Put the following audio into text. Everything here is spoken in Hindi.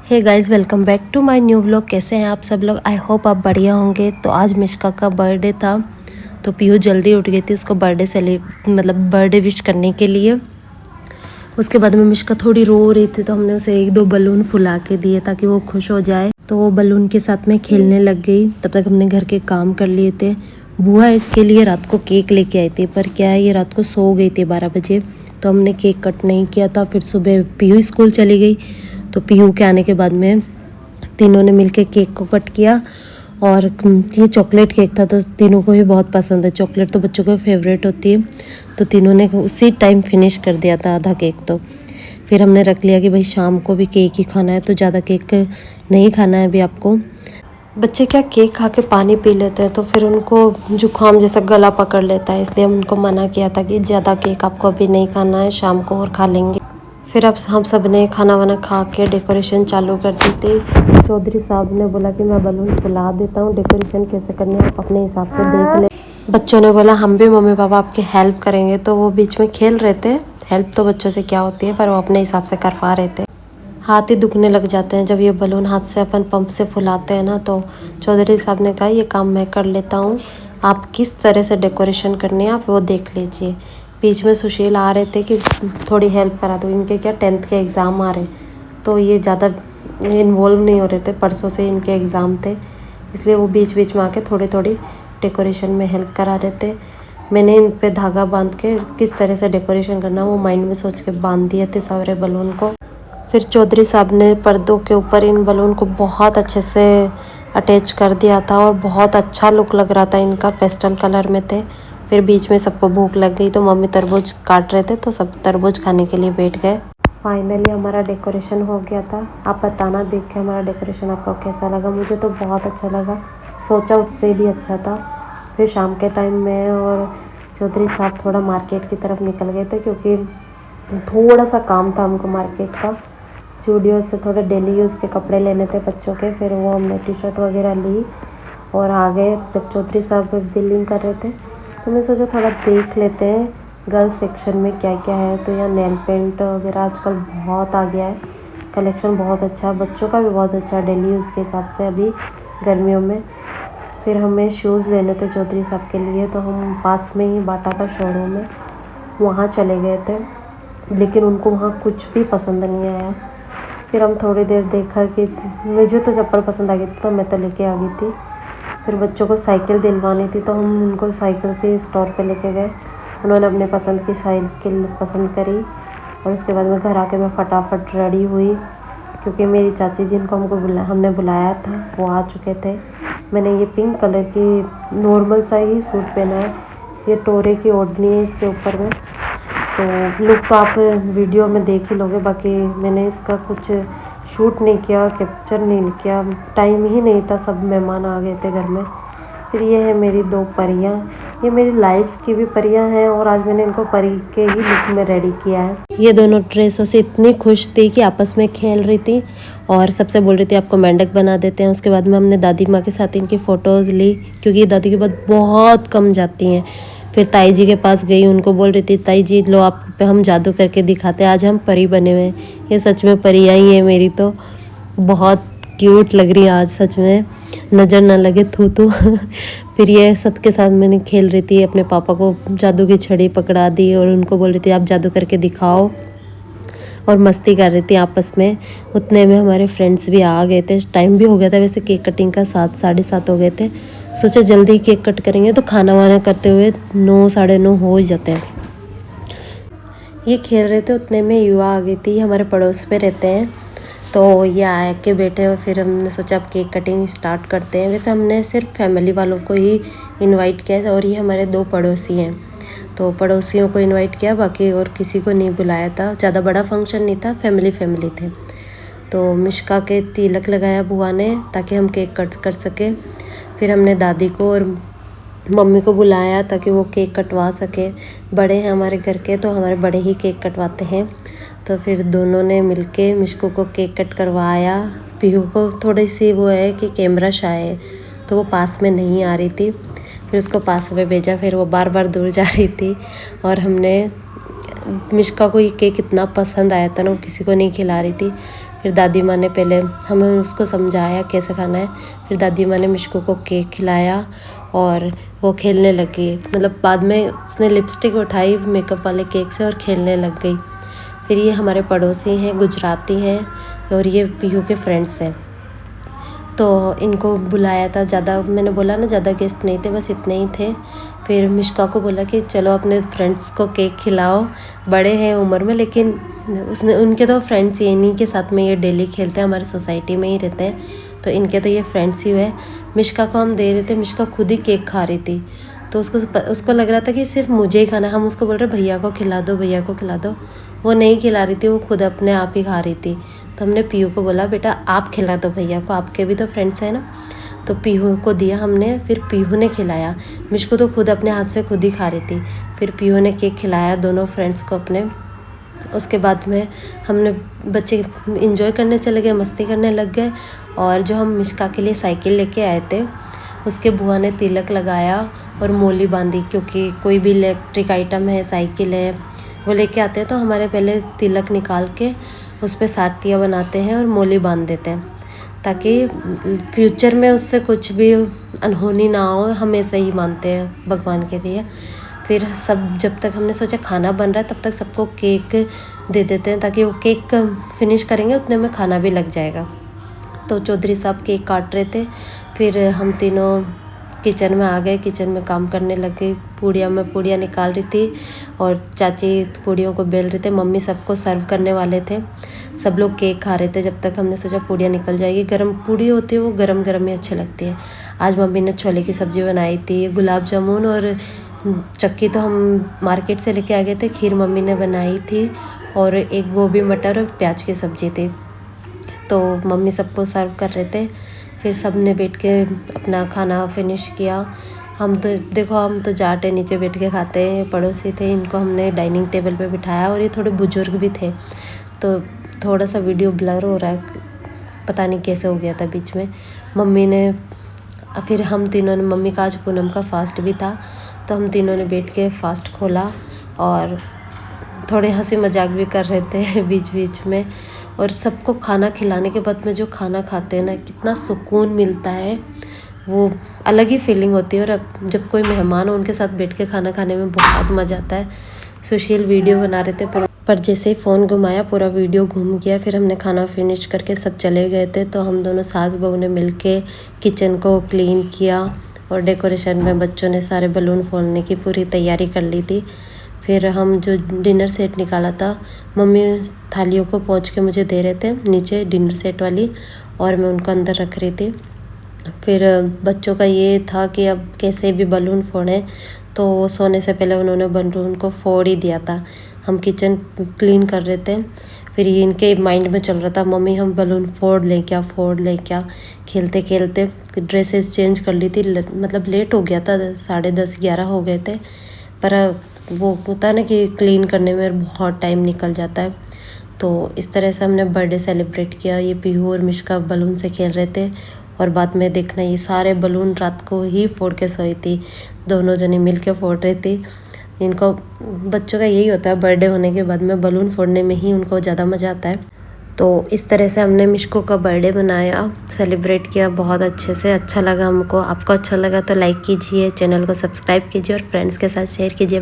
Hey guys, welcome back to my new vlog. कैसे हैं आप सब लोग? आई होप आप बढ़िया होंगे। तो आज मिश्का का बर्थडे था, तो पीहू जल्दी उठ गई थी उसको बर्थडे विश करने के लिए। उसके बाद में मिश्का थोड़ी रो रही थी, तो हमने उसे एक दो बलून फुला के दिए ताकि वो खुश हो जाए। तो वो बलून के साथ में खेलने लग गई। तब तक हमने घर के काम कर लिए थे। बुआ इसके लिए रात को केक लेके आई थी, पर क्या है, ये रात को सो गई थी 12 बजे, तो हमने केक कट नहीं किया था। फिर सुबह पीहू स्कूल चली गई, तो पीहू के आने के बाद में तीनों ने मिलके केक को कट किया। और ये चॉकलेट केक था, तो तीनों को ही बहुत पसंद है। चॉकलेट तो बच्चों को फेवरेट होती है, तो तीनों ने उसी टाइम फिनिश कर दिया था आधा केक। तो फिर हमने रख लिया कि भाई शाम को भी केक ही खाना है, तो ज़्यादा केक नहीं खाना है अभी आपको। बच्चे क्या केक खा के पानी पी लेते हैं, तो फिर उनको जुकाम जैसा गला पकड़ लेता है, इसलिए हम उनको मना किया था कि ज़्यादा केक आपको अभी नहीं खाना है, शाम को और खा लेंगे। फिर अब हम सब ने खाना वाना खा के डेकोरेशन चालू कर दी थी। चौधरी साहब ने बोला कि मैं बलून फुला देता हूँ, डेकोरेशन कैसे करनी है आप अपने हिसाब से देख ले। बच्चों ने बोला हम भी मम्मी पापा आपकी हेल्प करेंगे, तो वो बीच में खेल रहे थे। हेल्प तो बच्चों से क्या होती है, पर वो अपने हिसाब से करवा रहे थे। हाथ ही दुखने लग जाते हैं जब ये बलून हाथ से अपन पंप से फुलाते हैं ना। तो चौधरी साहब ने कहा ये काम मैं कर लेता हूँ, आप किस तरह से डेकोरेशन करनी है आप वो देख लीजिए। बीच में सुशील आ रहे थे कि थोड़ी हेल्प करा दो, इनके क्या 10th के एग्ज़ाम आ रहे, तो ये ज़्यादा इन्वॉल्व नहीं हो रहे थे। परसों से इनके एग्ज़ाम थे, इसलिए वो बीच बीच में आके थोड़ी थोड़ी डेकोरेशन में हेल्प करा रहे थे। मैंने इन पे धागा बांध के किस तरह से डेकोरेशन करना वो माइंड में सोच के बांध दिए थे सारे बलून को। फिर चौधरी साहब ने पर्दों के ऊपर इन बलून को बहुत अच्छे से अटैच कर दिया था, और बहुत अच्छा लुक लग रहा था इनका, पेस्टल कलर में थे। फिर बीच में सबको भूख लग गई, तो मम्मी तरबूज काट रहे थे, तो सब तरबूज खाने के लिए बैठ गए। फाइनली हमारा डेकोरेशन हो गया था। आप बताना देख के हमारा डेकोरेशन आपको कैसा लगा। मुझे तो बहुत अच्छा लगा, सोचा उससे भी अच्छा था। फिर शाम के टाइम में और चौधरी साहब थोड़ा मार्केट की तरफ निकल गए थे, क्योंकि थोड़ा सा काम था हमको मार्केट का। स्टूडियो से थोड़े डेली यूज़ के कपड़े लेने थे बच्चों के, फिर वो हमने टी शर्ट वगैरह ली और आ गए। जब चौधरी साहब बिलिंग कर रहे थे, तो मैं सोचा थोड़ा देख लेते हैं गर्ल्स सेक्शन में क्या क्या है। तो यहाँ नेल पेंट वगैरह आजकल बहुत आ गया है, कलेक्शन बहुत अच्छा है, बच्चों का भी बहुत अच्छा है डेली यूज़ के हिसाब से अभी गर्मियों में। फिर हमें शूज़ लेने थे चौधरी साहब के लिए, तो हम पास में ही बाटा का शोरूम है, वहाँ चले गए थे। लेकिन उनको वहाँ कुछ भी पसंद नहीं आया। फिर हम थोड़ी देर देखा कि मुझे तो चप्पल पसंद आ गई थी, तो मैं तो लेके आ गई थी। फिर बच्चों को साइकिल दिलवानी थी, तो हम उनको साइकिल के स्टोर पे लेके गए। उन्होंने अपने पसंद की साइकिल पसंद करी, और उसके बाद में घर आके मैं फटाफट रेडी हुई, क्योंकि मेरी चाची जिनको हमने बुलाया था वो आ चुके थे। मैंने ये पिंक कलर की नॉर्मल सा ही सूट पहना है, ये टोरे की ओढ़नी है इसके ऊपर में। तो लुक तो आप वीडियो में देख ही लोगे, बाकी मैंने इसका कुछ शूट नहीं किया, कैप्चर नहीं किया, टाइम ही नहीं था, सब मेहमान आ गए थे घर में। फिर ये है मेरी दो परियां, ये मेरी लाइफ की भी परियां हैं, और आज मैंने इनको परी के ही लुक में रेडी किया है। ये दोनों ड्रेसों से इतनी खुश थी कि आपस में खेल रही थी, और सबसे बोल रही थी आपको मेंढक बना देते हैं। उसके बाद में हमने दादी माँ के साथ इनकी फ़ोटोज़ ली, क्योंकि ये दादी के बाद बहुत कम जाती हैं। फिर ताई जी के पास गई, उनको बोल रही थी ताई जी लो आप पे हम जादू करके दिखाते हैं, आज हम परी बने हुए हैं। ये सच में परियां ही है मेरी, तो बहुत क्यूट लग रही है आज सच में, नज़र ना लगे थू थू। फिर ये सबके साथ मैंने खेल रही थी, अपने पापा को जादू की छड़ी पकड़ा दी और उनको बोल रही थी आप जादू करके दिखाओ, और मस्ती कर रही थी आपस में। उतने में हमारे फ्रेंड्स भी आ गए थे, टाइम भी हो गया था वैसे केक कटिंग का, 7 साढ़े 7 हो गए थे। सोचा जल्दी केक कट करेंगे, तो खाना वाना करते हुए 9 साढ़े 9 हो ही जाते हैं। ये खेल रहे थे, उतने में युवा आ गई थी, हमारे पड़ोस में रहते हैं, तो ये आए के बैठे। और फिर हमने सोचा अब केक कटिंग स्टार्ट करते हैं। वैसे हमने सिर्फ फैमिली वालों को ही इनवाइट किया, और ये हमारे 2 पड़ोसी हैं, तो पड़ोसियों को इनवाइट किया, बाकी और किसी को नहीं बुलाया था। ज़्यादा बड़ा फंक्शन नहीं था, फैमिली थे। तो मिश्का के तिलक लगाया बुआ ने, ताकि हम केक कट कर सके। फिर हमने दादी को और मम्मी को बुलाया ताकि वो केक कटवा सके। बड़े हैं हमारे घर के, तो हमारे बड़े ही केक कटवाते हैं। तो फिर दोनों ने मिलके मिश्को को केक कट करवाया। पीहू को थोड़ी सी वो है कि कैमरा शाय है, तो वो पास में नहीं आ रही थी, फिर उसको पास में भेजा। फिर वो बार बार दूर जा रही थी, और हमने मिश्का को ये केक इतना पसंद आया था ना, वो किसी को नहीं खिला रही थी। फिर दादी माँ ने पहले हमें उसको समझाया कैसे खाना है। फिर दादी माँ ने मिशको को केक खिलाया और वो खेलने लग गई। मतलब बाद में उसने लिपस्टिक उठाई मेकअप वाले केक से और खेलने लग गई। फिर ये हमारे पड़ोसी हैं, गुजराती हैं और ये पीहू के फ्रेंड्स हैं। तो इनको बुलाया था, ज़्यादा मैंने बोला ना ज़्यादा गेस्ट नहीं थे, बस इतने ही थे। फिर मिशका को बोला कि चलो अपने फ्रेंड्स को केक खिलाओ, बड़े हैं उम्र में लेकिन उसने उनके तो फ्रेंड्स ही, इन्हीं के साथ में ये डेली खेलते हैं, हमारी सोसाइटी में ही रहते हैं, तो इनके तो ये फ्रेंड्स ही हुए। मिशका को हम दे रहे थे, मिशका खुद ही केक खा रही थी। तो उसको लग रहा था कि सिर्फ मुझे ही खाना। हम उसको बोल रहे भैया को खिला दो, भैया को खिला दो। वो नहीं खिला रही थी, वो खुद अपने आप ही खा रही थी। तो हमने पीहू को बोला बेटा आप खिला दो भैया को, आपके भी तो फ्रेंड्स हैं ना। तो पीहू को दिया हमने, फिर पीहू ने खिलाया। मिशको तो खुद अपने हाथ से खुद ही खा रही थी। फिर पीहू ने केक खिलाया दोनों फ्रेंड्स को अपने। उसके बाद में हमने बच्चे इंजॉय करने चले गए, मस्ती करने लग गए। और जो हम मिशका के लिए साइकिल लेके आए थे, उसके बुआ ने तिलक लगाया और मोली बांधी, क्योंकि कोई भी इलेक्ट्रिक आइटम है, साइकिल है, वो लेके आते हैं तो हमारे पहले तिलक निकाल के उस पर सातियाँ बनाते हैं और मोली बांध देते हैं, ताकि फ्यूचर में उससे कुछ भी अनहोनी ना हो। हमेशा ही मानते हैं भगवान के लिए। फिर सब जब तक हमने सोचा खाना बन रहा है तब तक सबको केक दे देते हैं, ताकि वो केक फिनिश करेंगे उतने में खाना भी लग जाएगा। तो चौधरी साहब केक काट रहे थे। फिर हम तीनों किचन में आ गए, किचन में काम करने लग गए। पूड़ियाँ निकाल रही थी और चाची पूड़ियों को बेल रहे थे। मम्मी सबको सर्व करने वाले थे। सब लोग केक खा रहे थे जब तक हमने सोचा पूड़ियाँ निकल जाएगी। गरम पूड़ी होती है वो गरम गरम ही अच्छी लगती है। आज मम्मी ने छोले की सब्ज़ी बनाई थी, गुलाब जामुन और चक्की तो हम मार्केट से लेके आ गए थे। खीर मम्मी ने बनाई थी और एक गोभी मटर और प्याज की सब्ज़ी थी। तो मम्मी सबको सर्व कर रहे थे। फिर सब ने बैठ के अपना खाना फिनिश किया। हम तो देखो, हम तो जाटे नीचे बैठ के खाते हैं। पड़ोसी थे, इनको हमने डाइनिंग टेबल पे बिठाया और ये थोड़े बुजुर्ग भी थे, तो थोड़ा सा वीडियो ब्लर हो रहा है, पता नहीं कैसे हो गया था बीच में। मम्मी ने फिर हम तीनों ने, मम्मी का आज पूनम का फास्ट भी था, तो हम तीनों ने बैठ के फास्ट खोला और थोड़े हंसी मजाक भी कर रहे थे बीच बीच में। और सबको खाना खिलाने के बाद में जो खाना खाते हैं ना, कितना सुकून मिलता है, वो अलग ही फीलिंग होती है। और अब जब कोई मेहमान हो उनके साथ बैठ के खाना खाने में बहुत मज़ा आता है। सुशील वीडियो बना रहे थे पर जैसे ही फ़ोन घुमाया पूरा वीडियो घूम गया। फिर हमने खाना फिनिश करके सब चले गए थे। तो हम दोनों सास बहू ने मिल के किचन को क्लीन किया और डेकोरेशन में बच्चों ने सारे बलून फोड़ने की पूरी तैयारी कर ली थी। फिर हम जो डिनर सेट निकाला था, मम्मी थालियों को पोंछ के मुझे दे रहे थे नीचे डिनर सेट वाली, और मैं उनको अंदर रख रही थी। फिर बच्चों का ये था कि अब कैसे भी बलून फोड़ें, तो सोने से पहले उन्होंने बलून को फोड़ ही दिया था। हम किचन क्लीन कर रहे थे, फिर ये इनके माइंड में चल रहा था मम्मी हम बलून फोड़ लें क्या। खेलते खेलते ड्रेसेस चेंज कर ली थी, मतलब लेट हो गया था, 10:30 11 हो गए थे। पर वो होता है ना कि क्लीन करने में बहुत टाइम निकल जाता है। तो इस तरह से हमने बर्थडे सेलिब्रेट किया। ये पीहू और मिशका बलून से खेल रहे थे और बाद में देखना ये सारे बलून रात को ही फोड़ के सोई थी। दोनों जने मिल के फोड़ रही थी। इनको, बच्चों का यही होता है, बर्थडे होने के बाद में बलून फोड़ने में ही उनको ज़्यादा मज़ा आता है। तो इस तरह से हमने मिशको का बर्थडे मनाया, सेलिब्रेट किया बहुत अच्छे से। अच्छा लगा हमको। आपको अच्छा लगा तो लाइक कीजिए, चैनल को सब्सक्राइब कीजिए और फ्रेंड्स के साथ शेयर कीजिए।